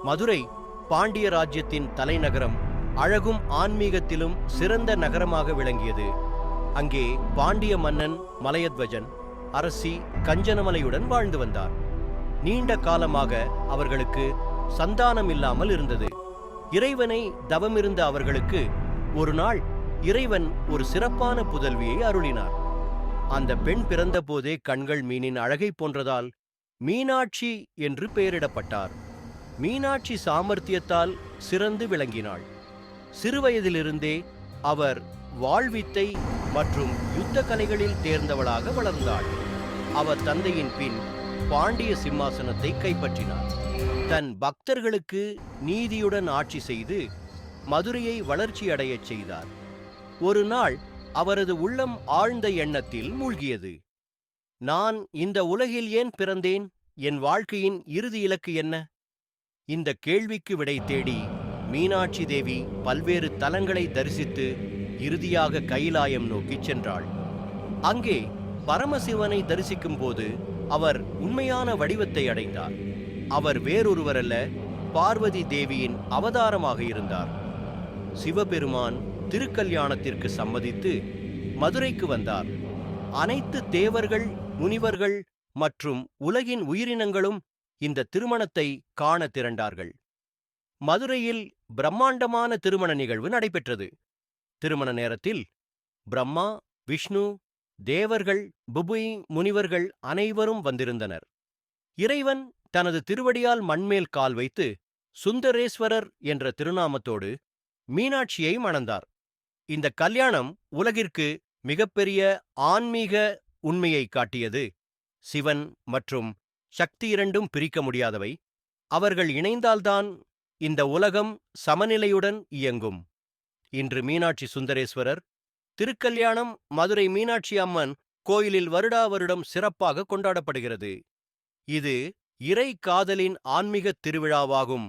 மதுரை பாண்டிய ராஜ்யத்தின் தலைநகரம். அழகும் ஆன்மீகத்திலும் சிறந்த நகரமாக விளங்கியது. அங்கே பாண்டிய மன்னன் மலையத்வஜன் அரசி கஞ்சனமலையுடன் வாழ்ந்து வந்தார். நீண்ட காலமாக அவர்களுக்கு சந்தானம் இல்லாமல் இருந்தது. இறைவனை தவமிருந்த அவர்களுக்கு ஒரு நாள் இறைவன் ஒரு சிறப்பான புதல்வியை அருளினார். அந்த பெண் பிறந்த போதே கண்கள் மீனின் அழகை போன்றதால் மீனாட்சி என்று பெயரிடப்பட்டார். மீனாட்சி சாமர்த்தியத்தால் சிறந்து விளங்கினாள். சிறுவயதிலிருந்தே அவர் வாழ்வித்தை மற்றும் யுத்த கலைகளில் தேர்ந்தவளாக வளர்ந்தாள். அவர் தந்தையின் பின் பாண்டிய சிம்மாசனத்தை கைப்பற்றினார். தன் பக்தர்களுக்கு நீதியுடன் ஆட்சி செய்து மதுரையை வளர்ச்சியடையச் செய்தார். ஒரு நாள் அவரது உள்ளம் ஆழ்ந்த எண்ணத்தில் மூழ்கியது. நான் இந்த உலகில் ஏன் பிறந்தேன்? என் வாழ்க்கையின் இறுதி இலக்கு என்ன? இந்த கேள்விக்கு விடை தேடி மீனாட்சி தேவி பல்வேறு தலங்களை தரிசித்து இறுதியாக கைலாயம் நோக்கிச் சென்றாள். அங்கே பரமசிவனை தரிசிக்கும் போது அவர் உண்மையான வடிவத்தை அடைந்தார். அவர் வேறொருவரல்ல, பார்வதி தேவியின் அவதாரமாக இருந்தார். சிவபெருமான் திருக்கல்யாணத்திற்கு சம்மதித்து மதுரைக்கு வந்தார். அனைத்து தேவர்கள், முனிவர்கள் மற்றும் உலகின் உயிரினங்களும் இந்த திருமணத்தை காண திரண்டார்கள். மதுரையில் பிரம்மாண்டமான திருமண நிகழ்வு நடைபெற்றது. திருமண நேரத்தில் பிரம்மா, விஷ்ணு, தேவர்கள், புபுய் முனிவர்கள் அனைவரும் வந்திருந்தனர். இறைவன் தனது திருவடியால் மண்மேல் கால் வைத்து சுந்தரேஸ்வரர் என்ற திருநாமத்தோடு மீனாட்சியை மணந்தார். இந்த கல்யாணம் உலகிற்கு மிகப்பெரிய ஆன்மீக உண்மையை காட்டியது. சிவன் மற்றும் சக்தி இரண்டும் பிரிக்க முடியாதவை. அவர்கள் இணைந்தால்தான் இந்த உலகம் சமநிலையுடன் இயங்கும். இன்று மீனாட்சி சுந்தரேஸ்வரர் திருக்கல்யாணம் மதுரை மீனாட்சி அம்மன் கோயிலில் வருடா வருடம் சிறப்பாக கொண்டாடப்படுகிறது. இது இறை காதலின் ஆன்மீக திருவிழாவாகும்.